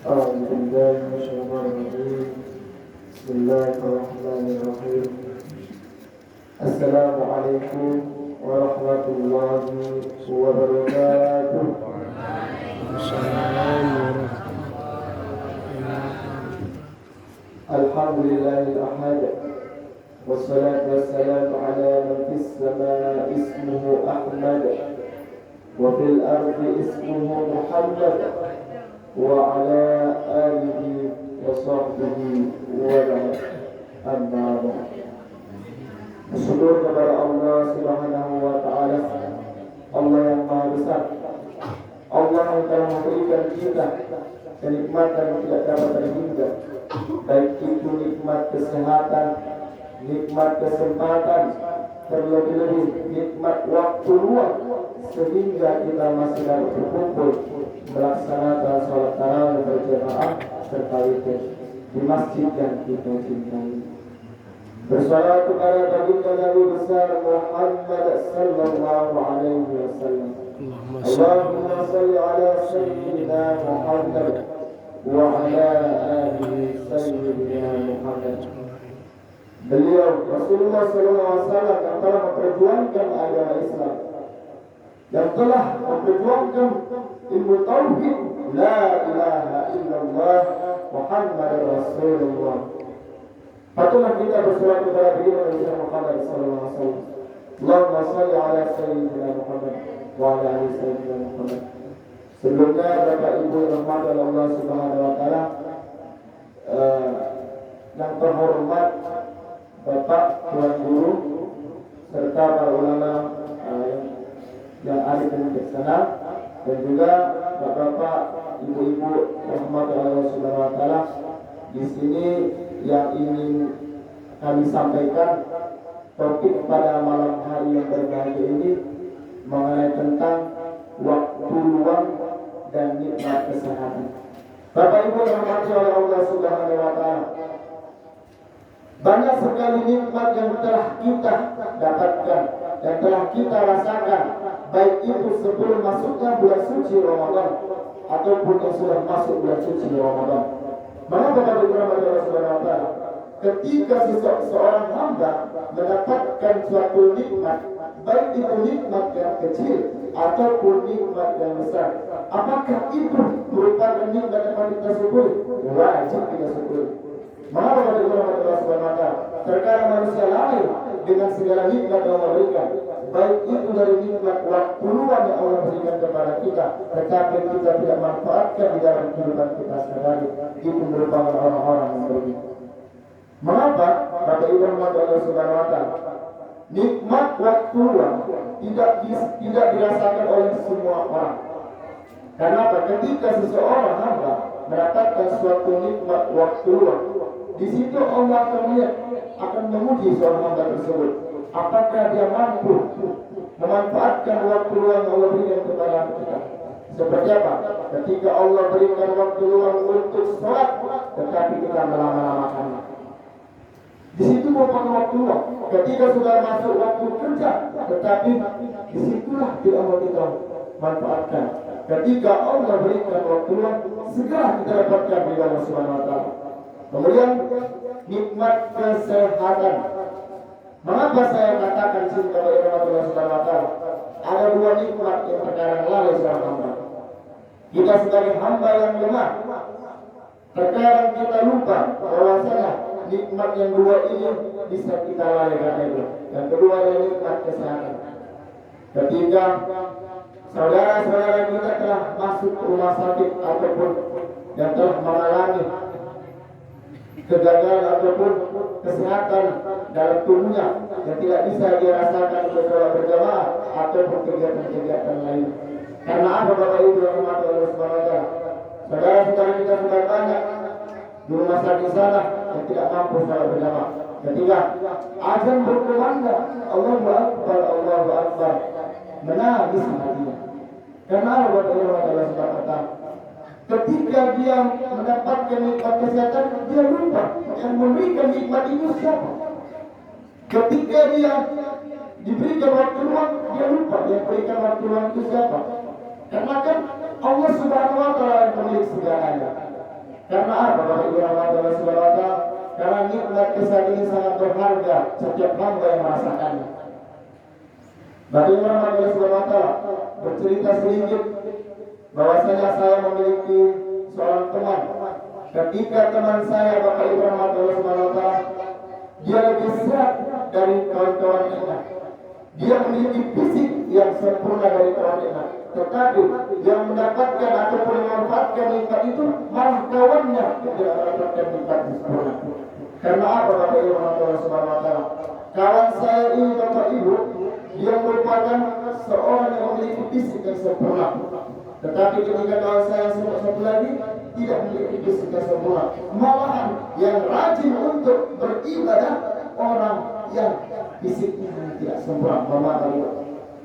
أعوذ بالله من الشيطان الرجيم. بسم الله الرحمن الرحيم. السلام عليكم ورحمة الله وبركاته. الحمد لله الأحد، والصلاة والسلام على من في السماء اسمه أحمد، وفي الأرض اسمه محمد، وعلى آله وصحبه وبعد. أما بعد. Bersyukur kepada Allah Subhanahu wa Ta'ala, Allah yang Maha Besar, Allah yang telah memberikan kita kenikmatan yang tidak dapat terhingga, baik itu nikmat kesehatan, nikmat kesempatan, terlebih-lebih nikmat waktu luang, sehingga kita masih dapat berkumpul melaksanakan sholat tarawih berjamaah serta witir di masjid yang kita cintai. Bersalawat kepada baginda Nabi besar Muhammad sallallahu alaihi wasallam. Allahumma salli ala sayyidina Muhammad wa ala ali sayyidina Muhammad. Beliau Rasulullah sallallahu alaihi wasallam yang telah memperjuangkan agama Islam, yang telah memperjuangkan ilmu tauhid, la ilaha illallah Muhammad Rasulullah. Patutlah kita berselawat kepada baginda Nabi Muhammad sallallahu alaihi wasallam. Allahumma shalli ala sayyidina Muhammad wa ala ali sayyidina Muhammad. Sebelumnya Bapak Ibu rahmatan Allah Subhanahu wa taala, yang terhormat Bapak Tuan Guru serta para ulama yang ada di sana, dan juga Bapak Ibu-ibu rahmatan Allah Subhanahu wa taala, di sini yang ingin kami sampaikan topik pada malam hari yang berbahagia ini mengenai tentang waktu luang dan nikmat kesehatan. Bapak Ibu yang dirahmati oleh Allah Subhanahu wa taala, banyak sekali nikmat yang telah kita dapatkan, yang telah kita rasakan, baik itu sebelum masuknya bulan suci Ramadan ataupun yang sudah masuk bulan suci Ramadan. Mengapa Bapak Ibu yang dirahmati Allah Subhanahu wa taala, ketika seorang hamba mendapatkan suatu nikmat, baik itu nikmat yang kecil ataupun nikmat yang besar, apakah itu merupakan nikmat yang patut kita syukuri? Wajib kita syukuri. Mengapa Bapak Ibu yang dirahmati Allah Subhanahu wa taala, terkadang manusia lalai dengan segala nikmat yang Allah berikan, baik itu dari nikmat waktu luang yang Allah berikan kepada kita, tetapi kita tidak manfaatkan di dalam kehidupan kita sehari-hari. Itu merupakan orang-orang yang berbeda. Mengapa Bapak Ibu yang dirahmati Allah Subhanahu wa taala, nikmat waktu luang tidak dirasakan oleh semua orang? Karena apa? Ketika seseorang hamba mendapatkan suatu nikmat waktu luang, di situ Allah akan menguji seorang hamba tersebut, apakah dia mampu memanfaatkan waktu luang yang Allah berikan kepada kita. Seperti apa? Ketika Allah berikan waktu luang untuk sholat, tetapi kita melama-lamakannya, di situ merupakan waktu luang. Ketika sudah masuk waktu kerja, tetapi disitulah Allah kita manfaatkan. Ketika Allah berikan waktu luang, segera kita dapatkan dari Allah Subhanahu wa taala. Kemudian nikmat kesehatan. Mengapa saya katakan di sini kepada Allah Subhanahu wa taala, ada dua nikmat yang terkadang lalai seorang hamba. Kita sebagai hamba yang lemah, terkadang kita lupa bahwasanya nikmat yang dua ini bisa kita lalai karena itu. Yang kedua adalah nikmat kesehatan. Ketika saudara-saudara kita telah masuk ke rumah sakit ataupun yang telah mengalami kegagalan ataupun kesehatan dalam tubuhnya yang tidak bisa dia rasakan untuk sholat berjamaah ataupun kegiatan-kegiatan lain. Karena apa Bapak Ibu yang dirahmati Allah Subhanahu wa taala? Saudara-saudara kita sudah banyak di rumah sakit sana yang tidak mampu sholat berjamaah. Ketika azan berkumandang, Allahu Akbar, Allahu Akbar, menangis hatinya. Karena apa Bapak Ibu yang dirahmati Allah Subhanahu wa taala? Ketika dia mendapatkan nikmat kesehatan, dia lupa yang memberikan nikmat itu siapa. Ketika dia diberikan waktu luang, dia lupa yang berikan waktu luang itu siapa. Karena kan Allah Subhanahu wa taala yang pemilik segalanya. Karena apa Bapak Ibu rahmatullahi wabarakatuh? Karena nikmat kesan ini sangat berharga setiap hamba yang merasakannya. Bapak Ibu rahmatullahi wabarakatuh, bercerita sedikit bahwasanya saya memiliki seorang teman. Ketika teman saya Bapak Ibu rahmatullahi wabarakatuh, dia lebih sehat dari kawan-kawannya. Dia memiliki fisik yang sempurna dari kawannya, tetapi yang mendapatkan ataupun memanfaatkan nikmat itu malah kawannya tidak mendapatkan nikmat sempurna. Karena apa Bapak Ibu rahmatullahi wabarakatuh? Kawan saya ini Bapak Ibu, dia merupakan seorang yang memiliki fisik yang sempurna. Tetapi ketika kawan saya satu lagi tidak memiliki fisik yang sempurna, malahan yang rajin untuk beribadah orang yang fisiknya tidak sempurna. Bapak Ibu,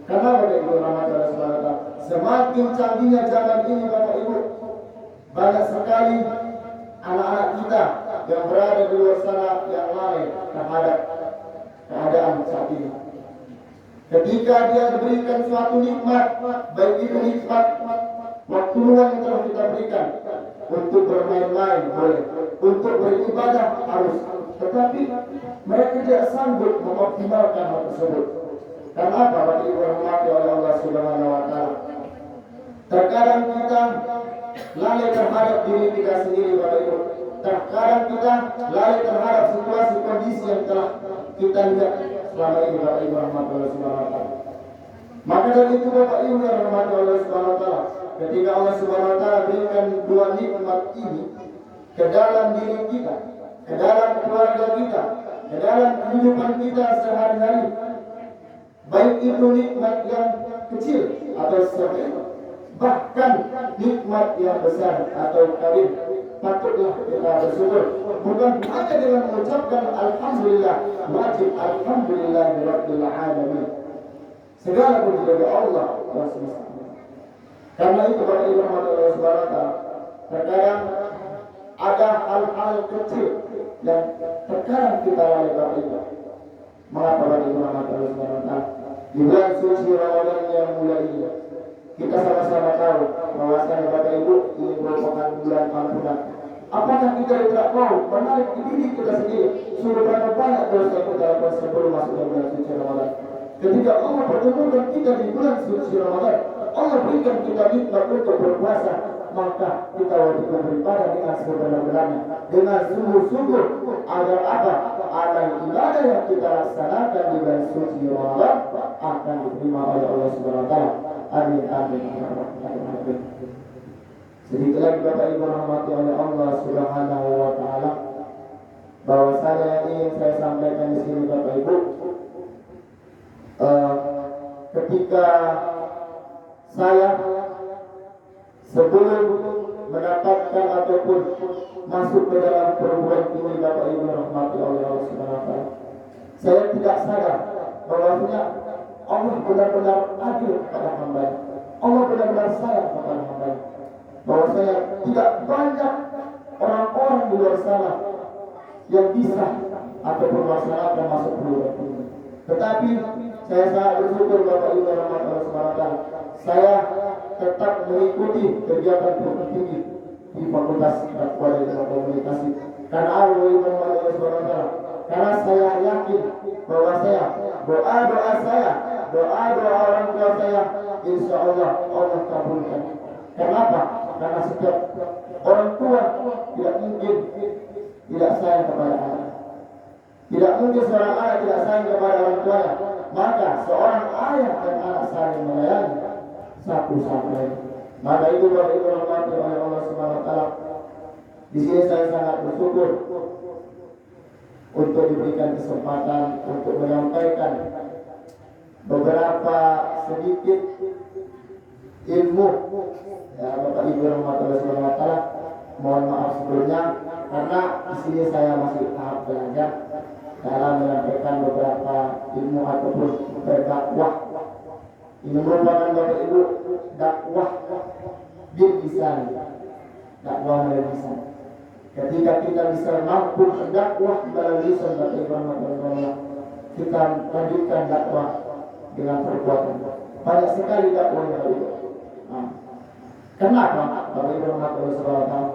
karena Bapak Ibu rahmatullahi wabarakatuh, semakin canggihnya zaman ini Bapak Ibu, banyak sekali anak-anak kita yang berada di luar sana yang lalai terhadap keadaan saat ini. Ketika dia diberikan suatu nikmat, baik itu nikmat waktu luang yang telah kita berikan, untuk bermain-main boleh, untuk beribadah harus, tetapi mereka tidak sanggup mengoptimalkan hal tersebut. Karena apa Bapak Ibu rahmati oleh Allah Subhanahu wa taala? Terkadang kita lalai terhadap diri kita sendiri Bapak Ibu. Terkadang kita lalai terhadap situasi kondisi yang telah kita lihat selama ini Bapak Ibu rahmatullahi wabarakatuh. Maka dari itu Bapak Ibu yang rahmatullahi wabarakatuh, ketika Allah Subhanahu wa taala berikan dua nikmat ini ke dalam diri kita, ke dalam keluarga kita, ke dalam kehidupan kita sehari-hari, baik itu nikmat yang kecil atau sedikit, bahkan nikmat yang besar atau kawin, patutlah kita bersyukur. Bukan hanya dengan mengucapkan alhamdulillah, wajib alhamdulillah rabbil alamin. Segala puji bagi Allah semesta. Karena itu Bapak Ibu rahmatullahi wabarakatuh, terkadang ada hal-hal kecil yang terkadang kita lalai Bapak Ibu. Mengapa Bapak Ibu rahmatullahi wabarakatuh? Di bulan suci Ramadan yang mulai ini, kita sama-sama tahu bahwasanya Bapak Ibu ini merupakan bulan ampunan. Apakah kita tidak mau menarik diri kita sendiri? Sudah berapa banyak dosa yang kita lakukan sebelum masuk ke bulan suci Ramadan? Ketika Allah pertemukan kita di bulan suci Ramadan, Allah berikan kita nikmat untuk berpuasa, maka kita wajib beribadah dengan sebenar-benarnya, dengan sungguh-sungguh, agar apa? Amal ibadah yang kita laksanakan di bulan suci Ramadan akan diterima oleh Allah Subhanahu wa taala. Amin amin amin. Sedikit lagi Bapak Ibu rahmati oleh Allah Subhanahu wa taala, bahwasanya yang ingin saya sampaikan di sini Bapak Ibu, ketika saya sebelum mendapatkan ataupun masuk ke dalam perguruan tinggi Bapak Ibu rahmati oleh Allah Subhanahu wa taala, saya tidak sadar bahwasanya Allah benar-benar adil kepada hamba. Allah benar-benar sayang kepada hamba. Bahwasanya tidak banyak orang-orang di luar sana yang bisa ataupun melaksanakan masuk perguruan tinggi. Tetapi saya sangat bersyukur Bapak Ibu rahmati Allah Subhanahu wa taala, saya tetap mengikuti kegiatan perguruan tinggi di Fakultas Dakwah dan Komunikasi. Karena Allah Subhanahu wa taala, karena saya yakin bahwa saya doa-doa saya, doa-doa orang tua saya, insya Allah Allah kabulkan. Kenapa? Karena setiap orang tua tidak mungkin tidak sayang kepada anak. Tidak mungkin seorang anak tidak sayang kepada orang tuanya. Maka seorang ayah dan anak saling menyayangi satu sama lain. Maka itu Bapak Ibu rahmati oleh Allah Subhanahu wa taala, di sini saya sangat bersyukur untuk diberikan kesempatan untuk menyampaikan beberapa sedikit ilmu ya Bapak Ibu rahmatullahi wabarakatuh. Mohon maaf sebelumnya karena di sini saya masih tahap belajar dalam menyampaikan beberapa ilmu ataupun berdakwah. Ini merupakan Bapak Ibu dakwah bil lisan, dakwah melalui lisan. Ketika kita bisa mampu berdakwah melalui lisan Bapak Ibu rahmatullahi wabarakatuh, kita lanjutkan dakwah dengan perbuatan. Banyak sekali dakwah yang Bapak Ibu. Kenapa Bapak Ibu rahmatullahi wabarakatuh?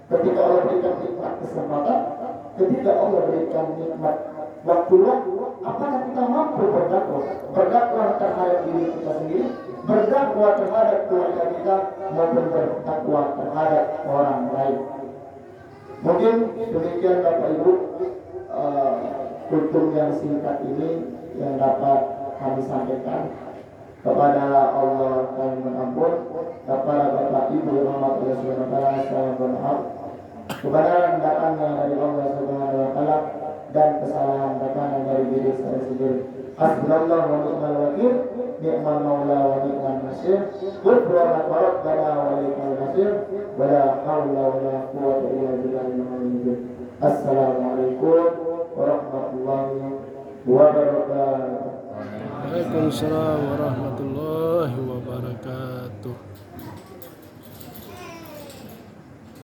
Ketika Allah berikan nikmat kesempatan, ketika Allah berikan nikmat waktu luang, apakah kita mampu berdakwah terhadap diri kita sendiri, berdakwah terhadap keluarga kita, maupun berdakwah terhadap orang lain? Mungkin demikian Bapak Ibu tutur yang singkat ini yang dapat kami sampaikan. Kepada Allah kami mengampun, kepada Bapak Ibu yang Allah Subhanahu wa taala saya berharap, kebenaran datangnya dari Allah Subhanahu wa taala dan kesalahan datangnya dari diri saya sendiri. Hasbunallah wa ni'mal wakil, ni'mal maula wa ni'mal nasir. Ghufranak wa rabbana wa ilaikal masir. Wa la haula wa la quwwata illa billahil aliyyil azim. Assalamualaikum warahmatullahi wabarakatuh. Waalaikumsalam warahmatullahi wabarakatuh.